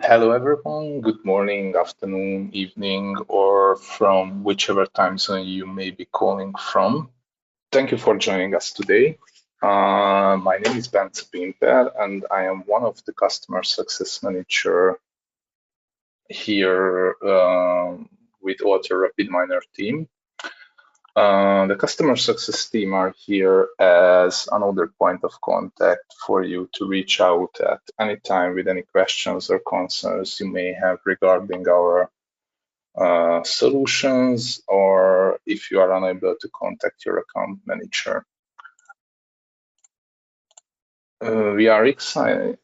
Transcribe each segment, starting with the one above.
Hello, everyone. Good morning, afternoon, evening, or from whichever time zone you may be calling from. Thank you for joining us today. My name is Bence Pimper, and I am one of the customer success manager here with Altair RapidMiner team. The customer success team are here as another point of contact for you to reach out at any time with any questions or concerns you may have regarding our solutions, or if you are unable to contact your account manager. We are excited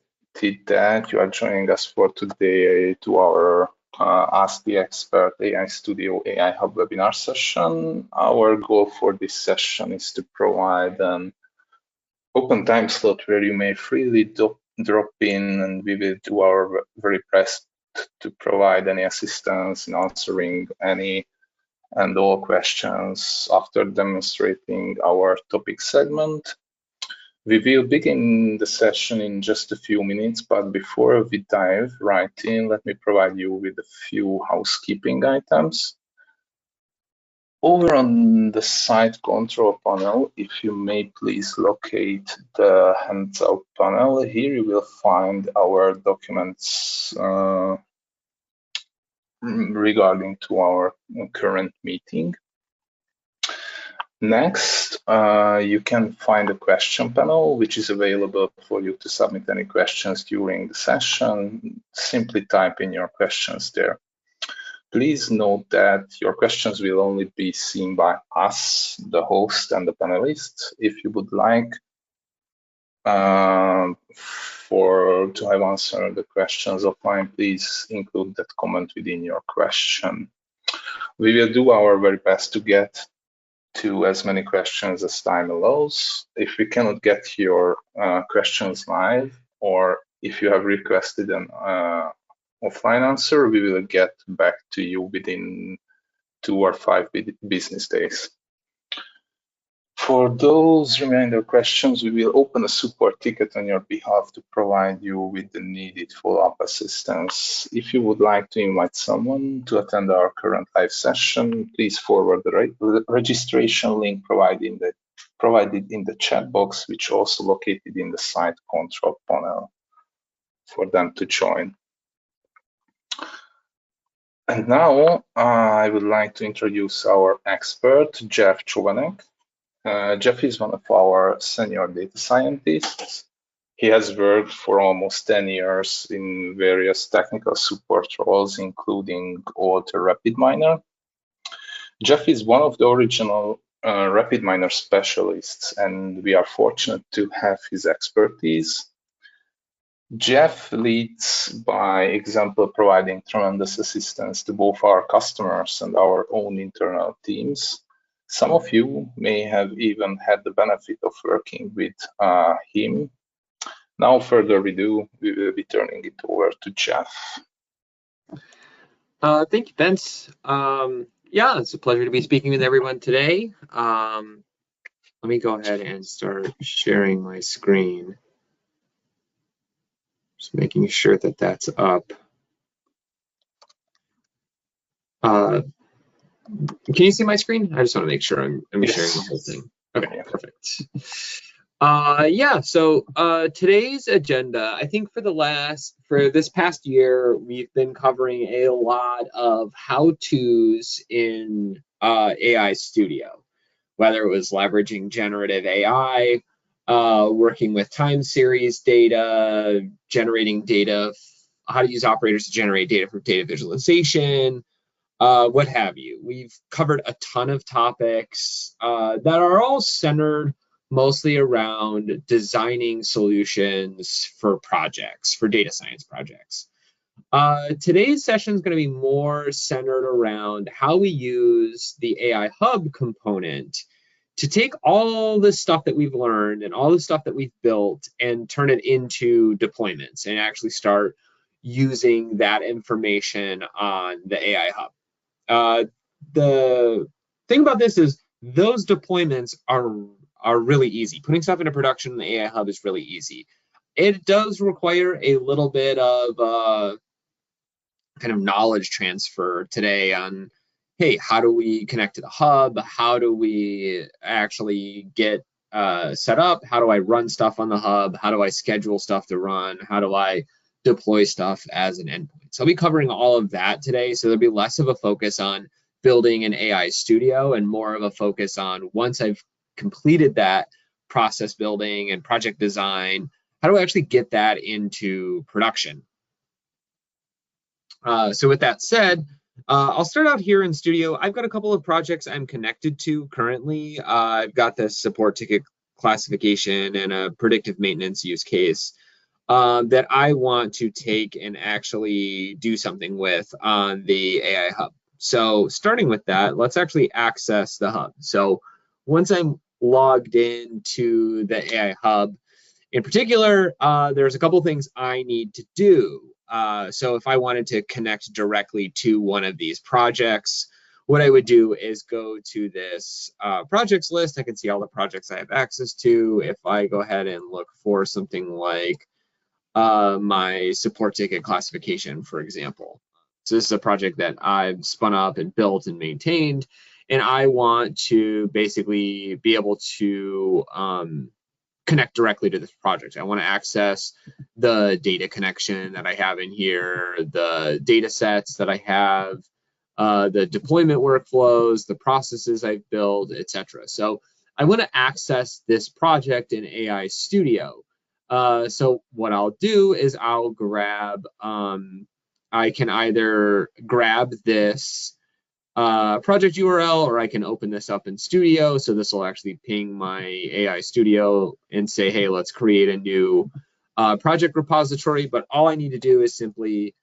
that you are joining us for today to our Ask the Expert AI Studio AI Hub webinar session. Our goal for this session is to provide an open time slot where you may freely drop in, and we will do our very best to provide any assistance in answering any and all questions after demonstrating our topic segment. We will begin the session in just a few minutes, but before we dive right in, let me provide you with a few housekeeping items. Over on the side control panel, if you may please locate the hands up panel, here you will find our documents regarding to our current meeting. Next, you can find a question panel, which is available for you to submit any questions during the session. Simply type in your questions there. Please note that your questions will only be seen by us, the host and the panelists. If you would like to have answered the questions offline, please include that comment within your question. We will do our very best to get to as many questions as time allows. If we cannot get your questions live, or if you have requested an offline answer, we will get back to you within 2 or 5 business days. For those remainder questions, we will open a support ticket on your behalf to provide you with the needed follow-up assistance. If you would like to invite someone to attend our current live session, please forward the registration link provided in the chat box, which also located in the site control panel for them to join. And now I would like to introduce our expert, Jeff Chowaniec. Jeff is one of our senior data scientists. He has worked for almost 10 years in various technical support roles, including Altair RapidMiner. Jeff is one of the original RapidMiner specialists, and we are fortunate to have his expertise. Jeff leads by example, providing tremendous assistance to both our customers and our own internal teams. Some of you may have even had the benefit of working with him. Now, further ado, we will be turning it over to Jeff. Thank you, Bence. Yeah, it's a pleasure to be speaking with everyone today. Let me go ahead and start sharing my screen. Just making sure that that's up. Can you see my screen? I just want to make sure I'm Yes. sharing the whole thing. Okay, perfect. Yeah, so today's agenda, I think for this past year, we've been covering a lot of how-tos in AI Studio, whether it was leveraging generative AI, working with time series data, generating data, how to use operators to generate data for data visualization, what have you. We've covered a ton of topics that are all centered mostly around designing solutions for projects, for data science projects. Today's session is going to be more centered around how we use the AI Hub component to take all the stuff that we've learned and all the stuff that we've built and turn it into deployments and actually start using that information on the AI Hub. The thing about this is those deployments are really easy. Putting stuff into production in the AI Hub is really easy. It does require a little bit of kind of knowledge transfer today on, hey, how do we connect to the hub? How do we actually get set up? How do I run stuff on the hub? How do I schedule stuff to run? How do I deploy stuff as an endpoint? So I'll be covering all of that today. So there'll be less of a focus on building an AI studio and more of a focus on, once I've completed that process building and project design, how do I actually get that into production? So with that said, I'll start out here in Studio. I've got a couple of projects I'm connected to currently. I've got this support ticket classification and a predictive maintenance use case that I want to take and actually do something with on the AI Hub. So starting with that, let's actually access the hub. So once I'm logged into the AI Hub, in particular, there's a couple things I need to do. So if I wanted to connect directly to one of these projects, what I would do is go to this projects list. I can see all the projects I have access to. If I go ahead and look for something like my support ticket classification, for example. So this is a project that I've spun up and built and maintained, and I want to basically be able to connect directly to this project. I want to access the data connection that I have in here, the data sets that I have, the deployment workflows, the processes I've built, etc. So I want to access this project in AI Studio. So what I'll do is I'll grab, I can either grab this project URL, or I can open this up in Studio. So this will actually ping my AI Studio and say, hey, let's create a new project repository. But all I need to do is simply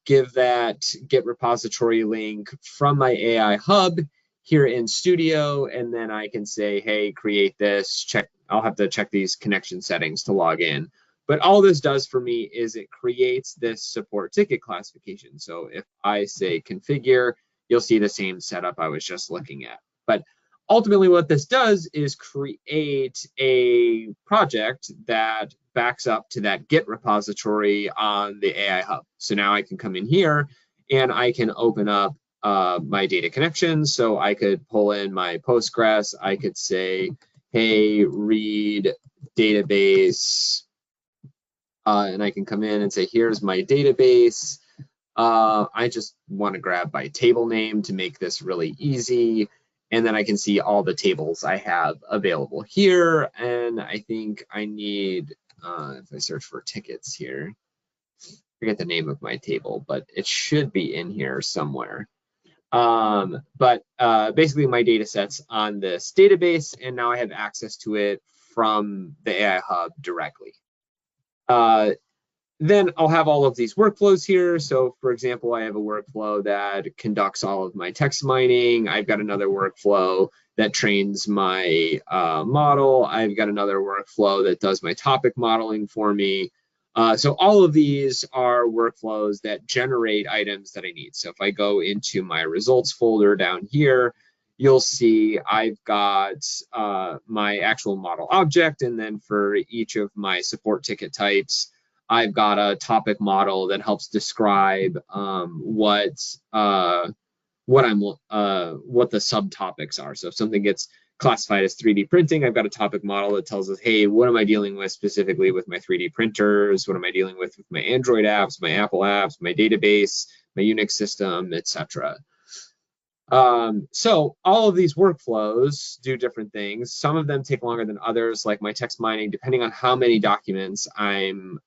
give that Git repository link from my AI Hub here in Studio, and then I can say, hey, create this, check. I'll have to check these connection settings to log in. But all this does for me is it creates this support ticket classification. So if I say configure, you'll see the same setup I was just looking at. But ultimately what this does is create a project that backs up to that Git repository on the AI Hub. So now I can come in here and I can open up my data connections. So I could pull in my Postgres. I could say, hey, read database. And I can come in and say, here's my database. I just want to grab my table name to make this really easy. And then I can see all the tables I have available here. And I think I need, if I search for tickets here, I forget the name of my table, but it should be in here somewhere. But basically my data set's on this database, and now I have access to it from the AI Hub directly. Then I'll have all of these workflows here. So for example, I have a workflow that conducts all of my text mining. I've got another workflow that trains my model. I've got another workflow that does my topic modeling for me. So all of these are workflows that generate items that I need. So if I go into my results folder down here, you'll see I've got my actual model object. And then for each of my support ticket types, I've got a topic model that helps describe what the subtopics are. So if something gets classified as 3D printing, I've got a topic model that tells us, hey, what am I dealing with specifically with my 3D printers? What am I dealing with my Android apps, my Apple apps, my database, my Unix system, etc. So all of these workflows do different things. Some of them take longer than others, like my text mining, depending on how many documents I'm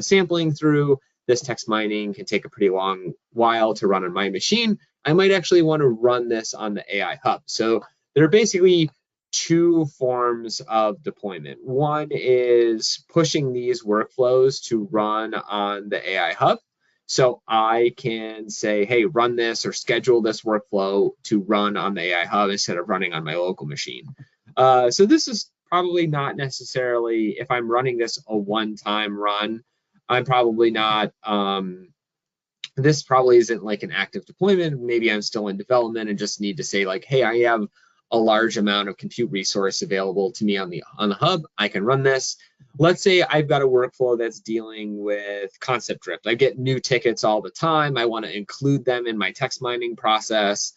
sampling through. This text mining can take a pretty long while to run on my machine. I might actually want to run this on the AI Hub. So there are basically two forms of deployment. One is pushing these workflows to run on the AI Hub. So I can say, hey, run this or schedule this workflow to run on the AI Hub instead of running on my local machine. So this is probably not necessarily, if I'm running this a one-time run, I'm probably not, this probably isn't like an active deployment. Maybe I'm still in development and just need to say like, hey, I have a large amount of compute resource available to me on the hub. I can run this. let's say I've got a workflow that's dealing with concept drift. I get new tickets all the time. I want to include them in my text mining process.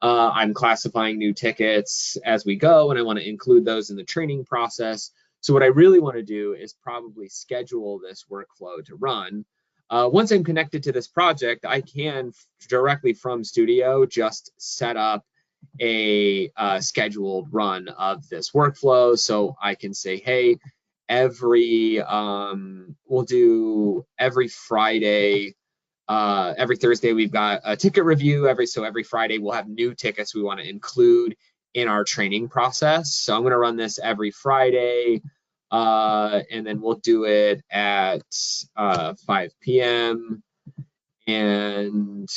I'm classifying new tickets as we go, and I want to include those in the training process. So what I really want to do is probably schedule this workflow to run. Once I'm connected to this project, I can directly from Studio just set up a scheduled run of this workflow. So I can say, hey, we'll do every Friday, every Thursday we've got a ticket review. Every Friday we'll have new tickets we want to include in our training process. So I'm going to run this every Friday, and then we'll do it at 5 p.m. and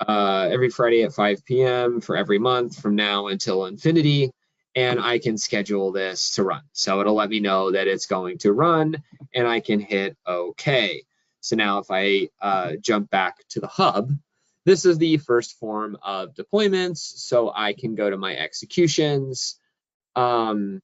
every Friday at 5 p.m. for every month from now until infinity. And I can schedule this to run. So it'll let me know that it's going to run, and I can hit OK. So now if I jump back to the hub, this is the first form of deployments. So I can go to my executions, score.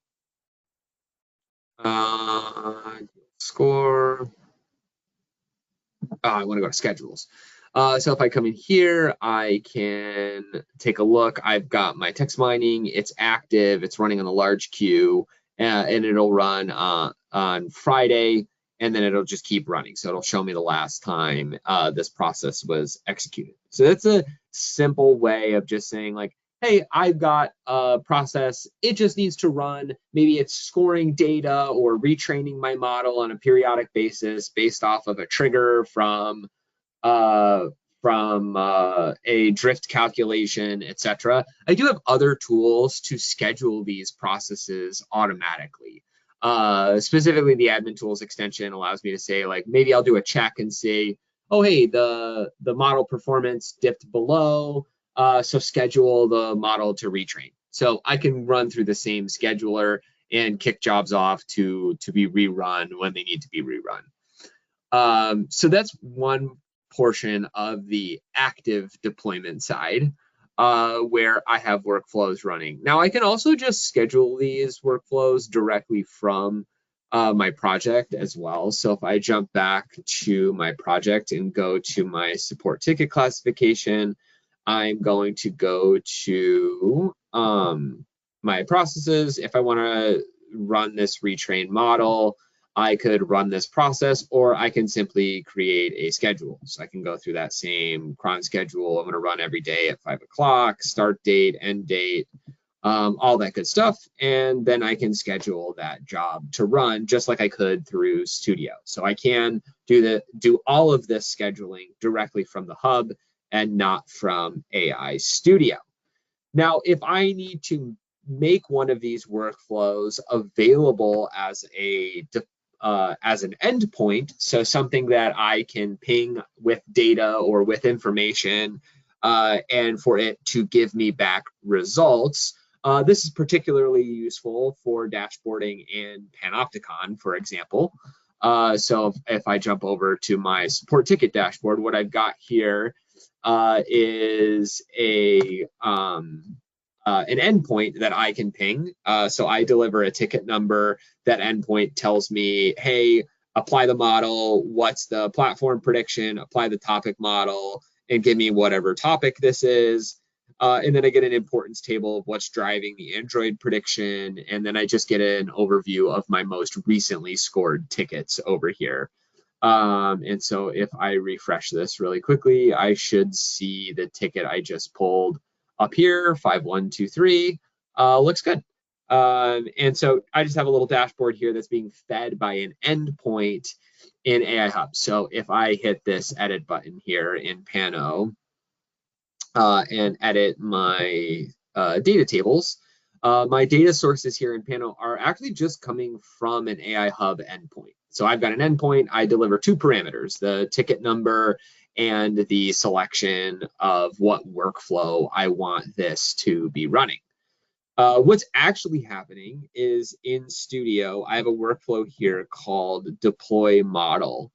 I want to go to schedules. So if I come in here, I can take a look. I've got my text mining. It's active. It's running on a large queue, and it'll run on Friday, and then it'll just keep running. So it'll show me the last time this process was executed. So that's a simple way of just saying, like, hey, I've got a process. It just needs to run. Maybe it's scoring data or retraining my model on a periodic basis based off of a trigger from a drift calculation, etc. I do have other tools to schedule these processes automatically. Specifically, the admin tools extension allows me to say, like, maybe I'll do a check and say, oh, hey, the model performance dipped below, so schedule the model to retrain. So I can run through the same scheduler and kick jobs off to be rerun when they need to be rerun. So that's one portion of the active deployment side, where I have workflows running. Now I can also just schedule these workflows directly from my project as well. So if I jump back to my project and go to my support ticket classification, I'm going to go to my processes. If I want to run this retrain model, I could run this process, or I can simply create a schedule. So I can go through that same cron schedule. I'm going to run every day at 5 o'clock, start date, end date, all that good stuff. And then I can schedule that job to run just like I could through Studio. So I can do all of this scheduling directly from the hub and not from AI Studio. Now, if I need to make one of these workflows available as an endpoint, so something that I can ping with data or with information, and for it to give me back results. This is particularly useful for dashboarding in Panopticon, for example. So if I jump over to my support ticket dashboard, what I've got here is an endpoint that I can ping. So I deliver a ticket number. That endpoint tells me, hey, apply the model, what's the platform prediction, apply the topic model, and give me whatever topic this is. And then I get an importance table of what's driving the Android prediction. And then I just get an overview of my most recently scored tickets over here. And so if I refresh this really quickly, I should see the ticket I just pulled up here, 5123, looks good. And so I just have a little dashboard here that's being fed by an endpoint in AI Hub. So if I hit this edit button here in Pano and edit my data tables, my data sources here in Pano are actually just coming from an AI Hub endpoint. So I've got an endpoint. I deliver two parameters, the ticket number and the selection of what workflow I want this to be running. What's actually happening is in Studio, I have a workflow here called deploy model.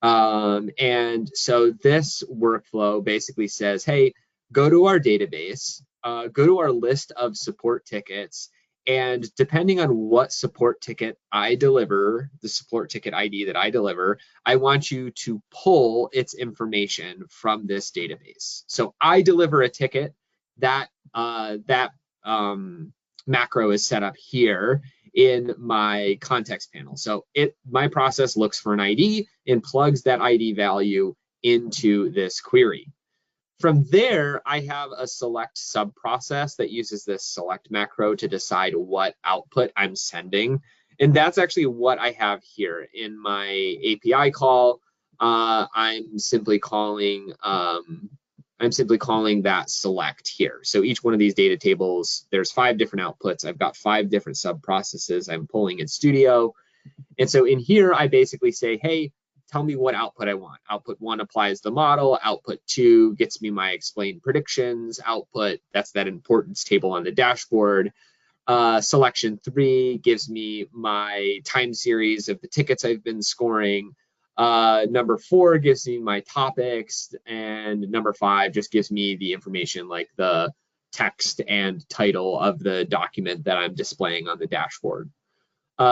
And so this workflow basically says, hey, go to our database, go to our list of support tickets, And depending on what support ticket I deliver, the support ticket ID that I deliver, I want you to pull its information from this database. So I deliver a ticket, that macro is set up here in my context panel. So my process looks for an ID and plugs that ID value into this query. From there, I have a select sub-process that uses this select macro to decide what output I'm sending. And that's actually what I have here in my API call. I'm simply calling that select here. So each one of these data tables, there's 5 different outputs. I've got 5 different sub-processes I'm pulling in Studio. And so in here, I basically say, hey, tell me what output I want. Output 1 applies the model. Output 2 gets me my explained predictions. Output, that's that importance table on the dashboard. Selection 3 gives me my time series of the tickets I've been scoring. Number 4 gives me my topics. And number 5 just gives me the information like the text and title of the document that I'm displaying on the dashboard.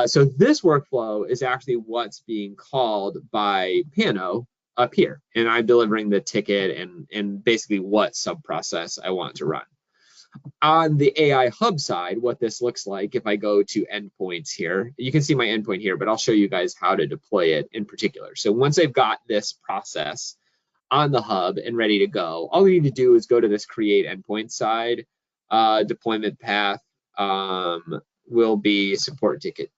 So this workflow is actually what's being called by Pano up here. And I'm delivering the ticket and basically what sub-process I want to run. On the AI Hub side, what this looks like, if I go to endpoints here, you can see my endpoint here, but I'll show you guys how to deploy it in particular. So once I've got this process on the hub and ready to go, all we need to do is go to this create endpoint side. Deployment path will be support ticket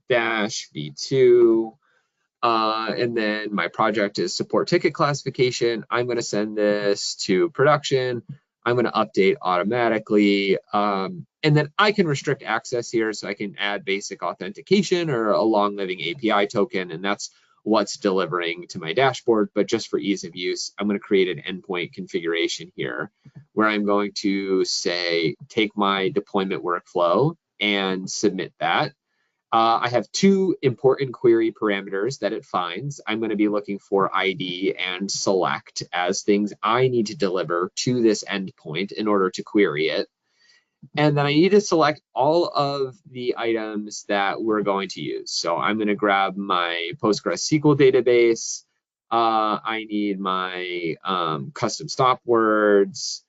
dash v2, and then my project is support ticket classification. I'm going to send this to production. I'm going to update automatically, and then I can restrict access here, so I can add basic authentication or a long living API token, and that's what's delivering to my dashboard. But just for ease of use, I'm going to create an endpoint configuration here where I'm going to say, take my deployment workflow and submit that. I have 2 important query parameters that it finds. I'm going to be looking for ID and select as things I need to deliver to this endpoint in order to query it. And then I need to select all of the items that we're going to use. So I'm going to grab my PostgreSQL database. I need my custom stop words.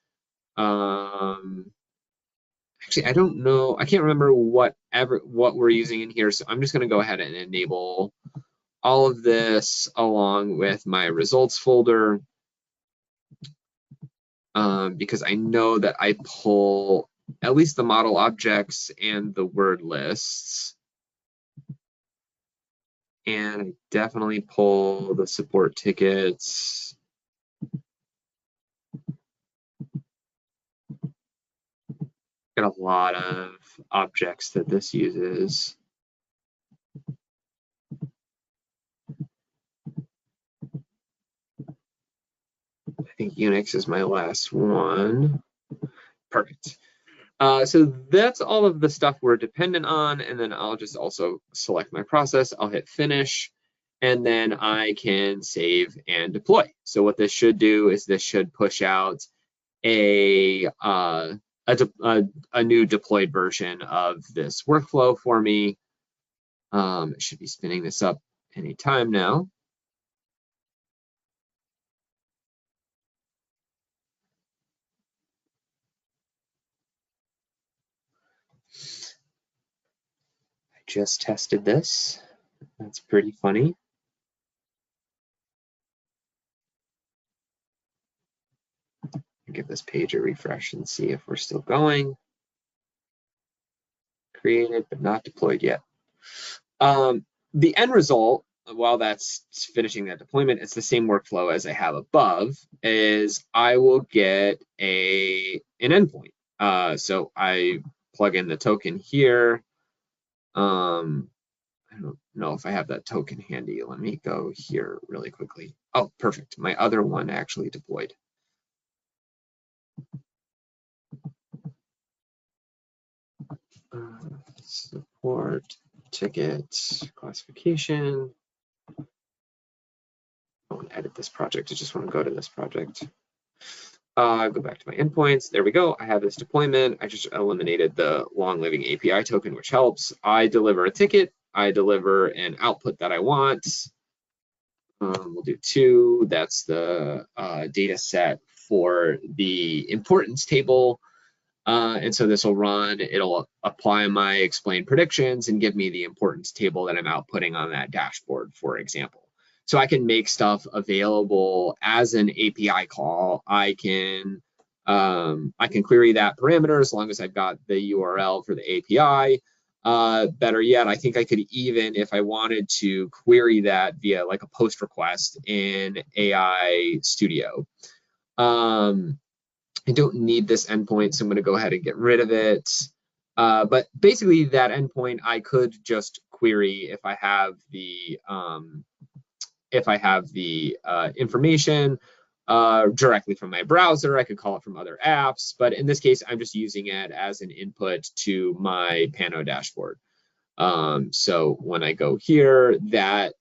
Actually, I don't know. I can't remember what we're using in here. So I'm just going to go ahead and enable all of this along with my results folder, because I know that I pull at least the model objects and the word lists. And I definitely pull the support tickets. Got a lot of objects that this uses. I think Unix is my last one. Perfect. So that's all of the stuff we're dependent on. And then I'll just also select my process. I'll hit finish. And then I can save and deploy. So what this should do is this should push out a new deployed version of this workflow for me. It should be spinning this up anytime now. I just tested this. That's pretty funny. Give this page a refresh and see if we're still going. Created, but not deployed yet. The end result, while that's finishing that deployment, it's the same workflow as I have above, is I will get an endpoint. So I plug in the token here. I don't know if I have that token handy. Let me go here really quickly. Oh, perfect. My other one actually deployed. Support ticket classification. I want to edit this project. I just want to go to this project. Go back to my endpoints. There we go. I have this deployment. I just eliminated the long-living API token, which helps. I deliver a ticket. I deliver an output that I want. We'll do 2. That's the data set for the importance table. And so this will run. It'll apply my explain predictions and give me the importance table that I'm outputting on that dashboard, for example. So I can make stuff available as an API call. I can query that parameter as long as I've got the URL for the API. Better yet, I think I could even, if I wanted to, query that via like a post request in AI Studio. I don't need this endpoint, so I'm going to go ahead and get rid of it. But basically, that endpoint I could just query if I have the information directly from my browser. I could call it from other apps, but in this case, I'm just using it as an input to my Pano dashboard. So when I go here, that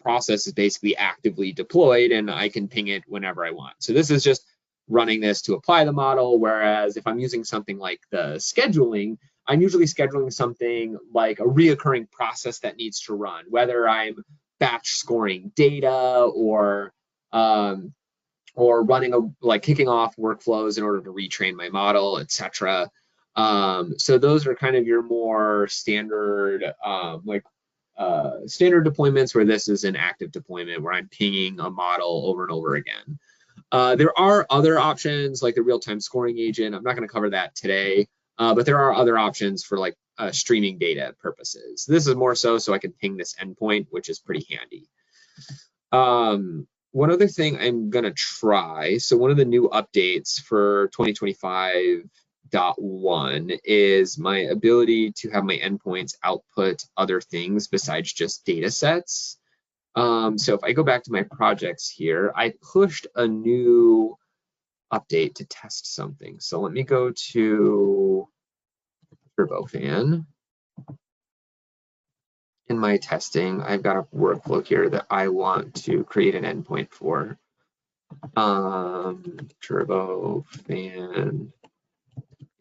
process is basically actively deployed, and I can ping it whenever I want. So this is just running this to apply the model, whereas if I'm using something like the scheduling, I'm usually scheduling something like a reoccurring process that needs to run, whether I'm batch scoring data or running kicking off workflows in order to retrain my model, etc. So those are kind of your more standard standard deployments, where this is an active deployment where I'm pinging a model over and over again. There are other options like the real-time scoring agent. I'm not going to cover that today, but there are other options for like streaming data purposes. This is more so I can ping this endpoint, which is pretty handy. One other thing I'm going to try, so one of the new updates for 2025.1 is my ability to have my endpoints output other things besides just data sets. So if I go back to my projects here, I pushed a new update to test something. So let me go to Turbofan. In my testing, I've got a workflow here that I want to create an endpoint for. Turbofan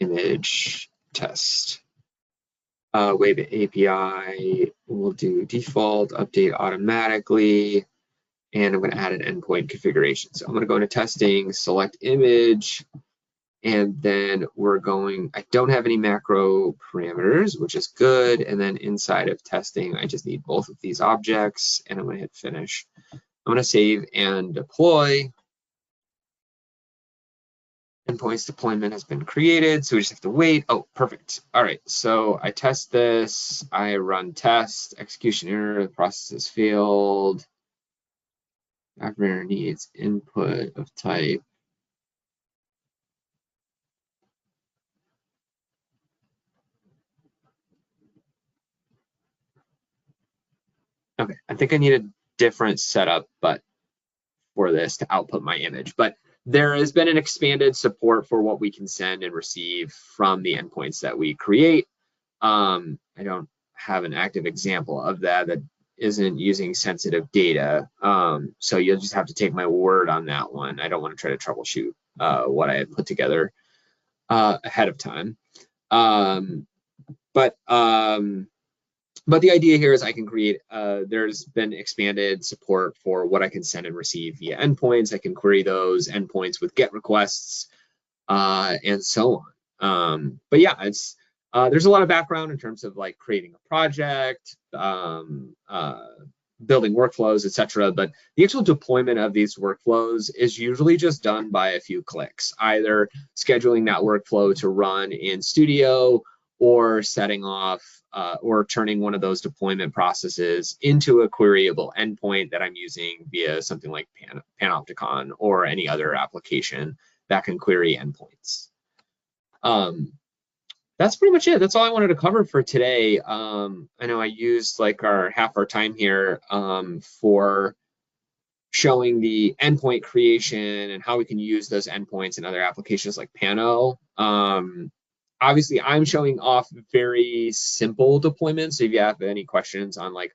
image test. Wave API will do default update automatically, and I'm going to add an endpoint configuration. So I'm going to go into testing, select image, and then I don't have any macro parameters, which is good. And then inside of testing, I just need both of these objects, and I'm going to hit finish. I'm going to save and deploy. Endpoints deployment has been created, so we just have to wait. Oh, perfect. All right, so I test this. I run test, execution error, the process has failed. Operator needs input of type. Okay, I think I need a different setup, but for this to output my image. But there has been an expanded support for what we can send and receive from the endpoints that we create. I don't have an active example of that isn't using sensitive data. So you'll just have to take my word on that one. I don't want to try to troubleshoot what I had put together ahead of time. But the idea here is I can create, there's been expanded support for what I can send and receive via endpoints. I can query those endpoints with GET requests and so on. But yeah, there's a lot of background in terms of like creating a project, building workflows, etc. But the actual deployment of these workflows is usually just done by a few clicks, either scheduling that workflow to run in Studio or setting off or turning one of those deployment processes into a queryable endpoint that I'm using via something like Panopticon or any other application that can query endpoints. That's pretty much it. That's all I wanted to cover for today. I know I used like half our time here for showing the endpoint creation and how we can use those endpoints in other applications like Pano. Obviously, I'm showing off very simple deployments. So if you have any questions on like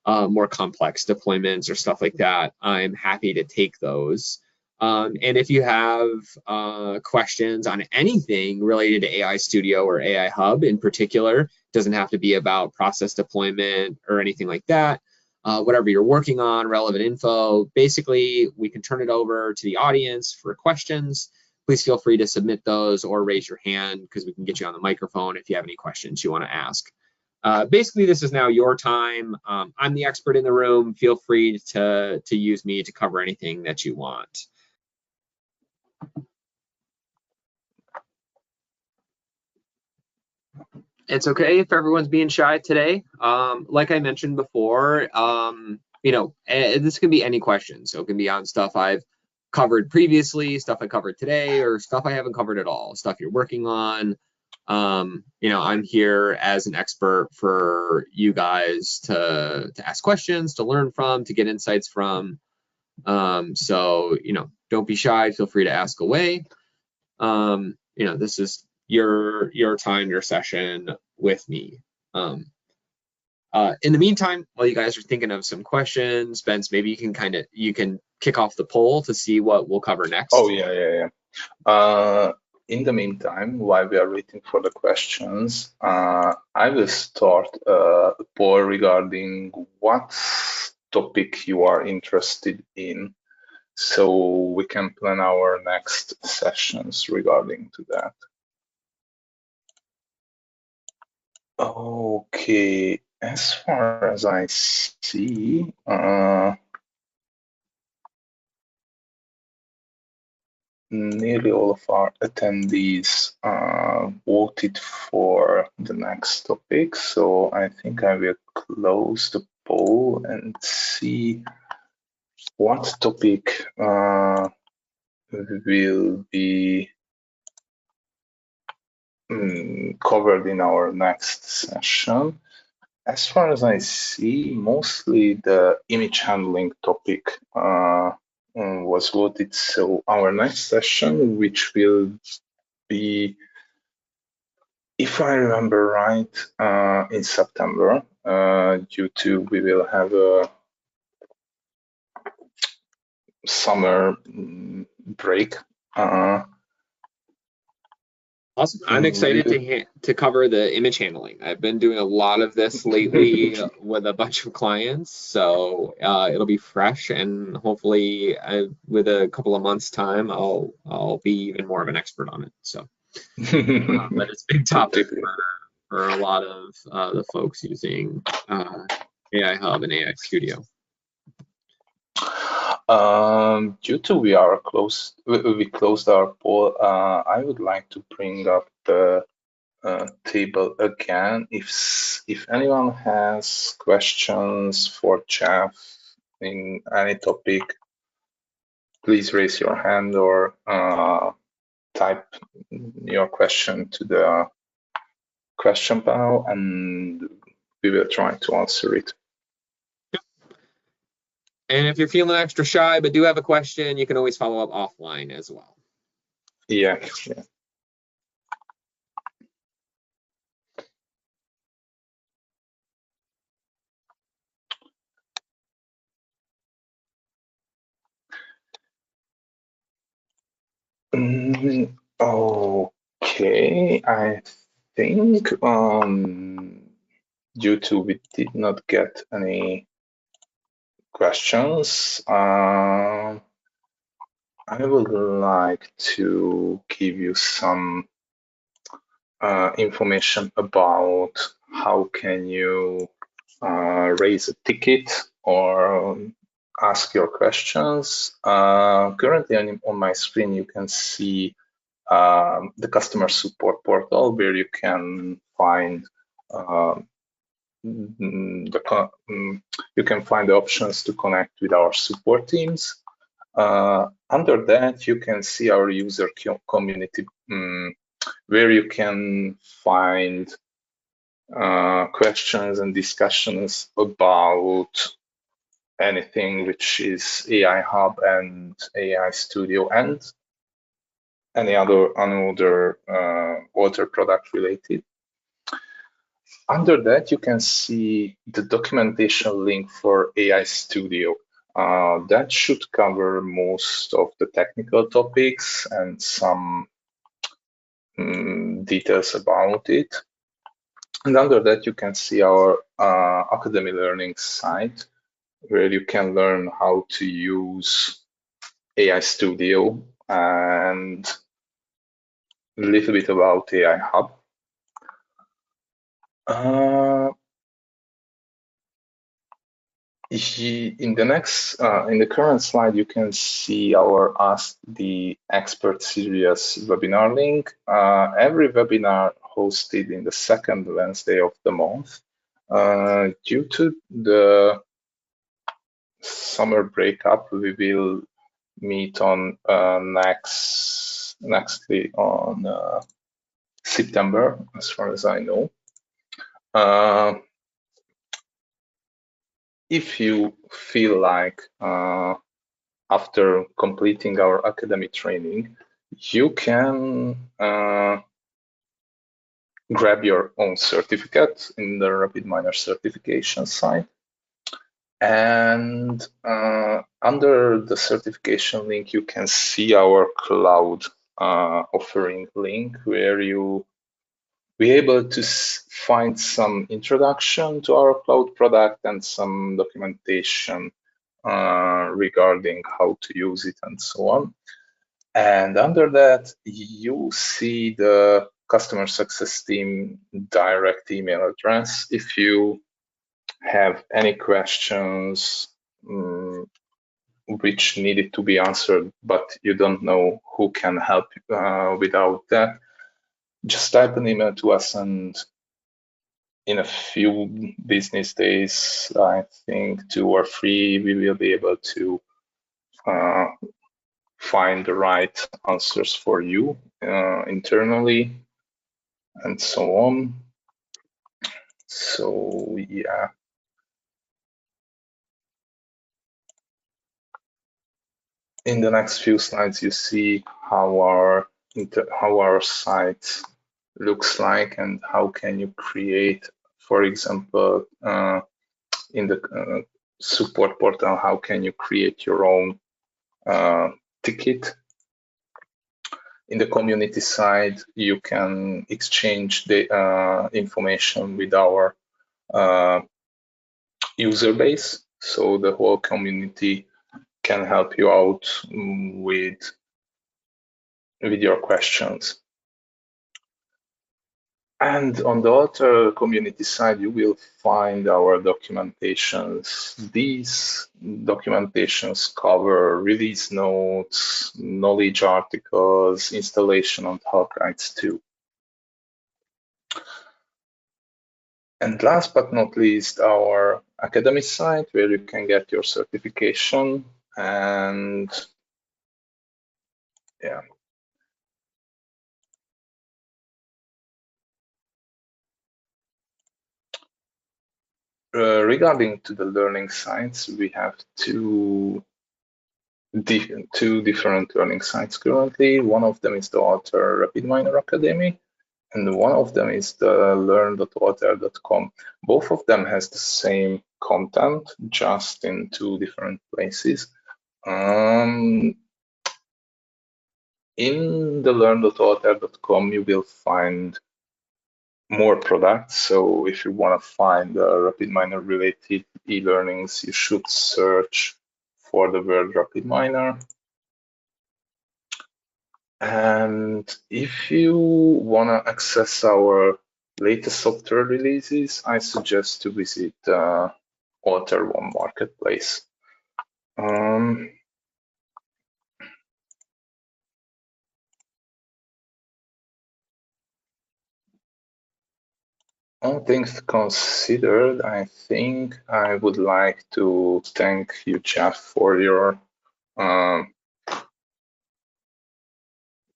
more complex deployments or stuff like that, I'm happy to take those. And if you have questions on anything related to AI Studio or AI Hub in particular, it doesn't have to be about process deployment or anything like that. Whatever you're working on, relevant info, basically, we can turn it over to the audience for questions. Please feel free to submit those or raise your hand because we can get you on the microphone if you have any questions you want to ask. Basically, this is now your time. I'm the expert in the room. Feel free to use me to cover anything that you want. It's okay if everyone's being shy today. Like I mentioned before, this can be any question. So it can be on stuff I've covered previously, stuff I covered today, or stuff I haven't covered at all, stuff you're working on. I'm here as an expert for you guys to ask questions, to learn from, to get insights from. So don't be shy. Feel free to ask away. This is your time, your session with me. In the meantime, while you guys are thinking of some questions, Bence, maybe you can kick off the poll to see what we'll cover next. Oh yeah. In the meantime, while we are waiting for the questions, I will start a poll regarding what topic you are interested in, so we can plan our next sessions regarding to that. Okay, as far as I see, nearly all of our attendees voted for the next topic, so I think I will close the poll and see what topic will be covered in our next session. As far as I see, mostly the image handling topic was voted. So our next session, which will be, if I remember right, in September, due to we will have a summer break. Awesome. I'm excited to cover the image handling. I've been doing a lot of this lately with a bunch of clients, so it'll be fresh, and hopefully with a couple of months time, I'll be even more of an expert on it. So, but it's a big topic for a lot of the folks using AI Hub and AI Studio. Due to we closed our poll, I would like to bring up the table again. If anyone has questions for Jeff in any topic, please raise your hand or type your question to the question panel, and we will try to answer it. And if you're feeling extra shy but do have a question, you can always follow up offline as well. Yeah. Okay, I think due to we did not get any questions, I would like to give you some information about how can you raise a ticket or ask your questions. Currently on my screen, you can see the customer support portal where you can find the options to connect with our support teams. Under that, you can see our user community, where you can find questions and discussions about anything which is AI Hub and AI Studio and any other other product related. Under that, you can see the documentation link for AI Studio. That should cover most of the technical topics and some details about it. And under that, you can see our Academy Learning site, where you can learn how to use AI Studio and a little bit about AI Hub. In the current slide, you can see our Ask the Expert series webinar link. Every webinar hosted in the second Wednesday of the month. Due to the summer breakup, we will meet on nextly on September, as far as I know. If you feel like after completing our academy training, you can grab your own certificate in the RapidMiner certification site. And under the certification link, you can see our cloud offering link, where you be able to find some introduction to our cloud product and some documentation regarding how to use it and so on. And under that, you see the customer success team direct email address. If you have any questions which needed to be answered, but you don't know who can help without that, just type an email to us, and in a few business days, I think 2 or 3, we will be able to find the right answers for you internally and so on. So yeah. In the next few slides, you see how our site looks like and how can you create, for example, in the support portal, how can you create your own ticket. In the community side, you can exchange the information with our user base, so the whole community can help you out with your questions. And on the Altair community side, you will find our documentations. These documentations cover release notes, knowledge articles, installation and help guides too. And last but not least, our academy site, where you can get your certification. And yeah. Regarding to the learning sites, we have two different learning sites currently. One of them is the Altair RapidMiner Academy, and one of them is the learn.altair.com. Both of them has the same content, just in 2 different places. In the learn.altair.com, you will find more products. So if you want to find RapidMiner related e-learnings, you should search for the word RapidMiner. And if you want to access our latest software releases, I suggest to visit Altair One Marketplace. All things considered, I think I would like to thank you, Jeff, for your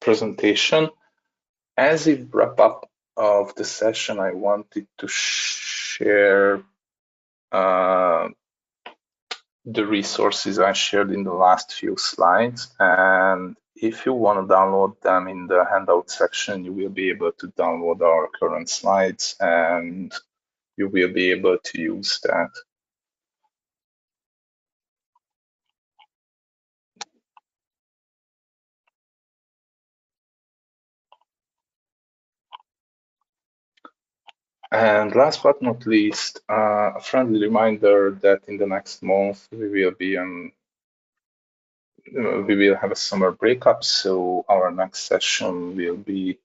presentation. As a wrap up of the session, I wanted to share the resources I shared in the last few slides. And if you want to download them in the handout section, you will be able to download our current slides and you will be able to use that. And last but not least, a friendly reminder that in the next month we will have a summer breakup, so our next session will be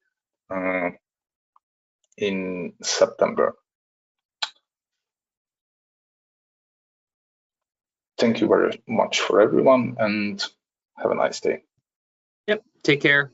in September. Thank you very much for everyone, and have a nice day. Yep. Take care.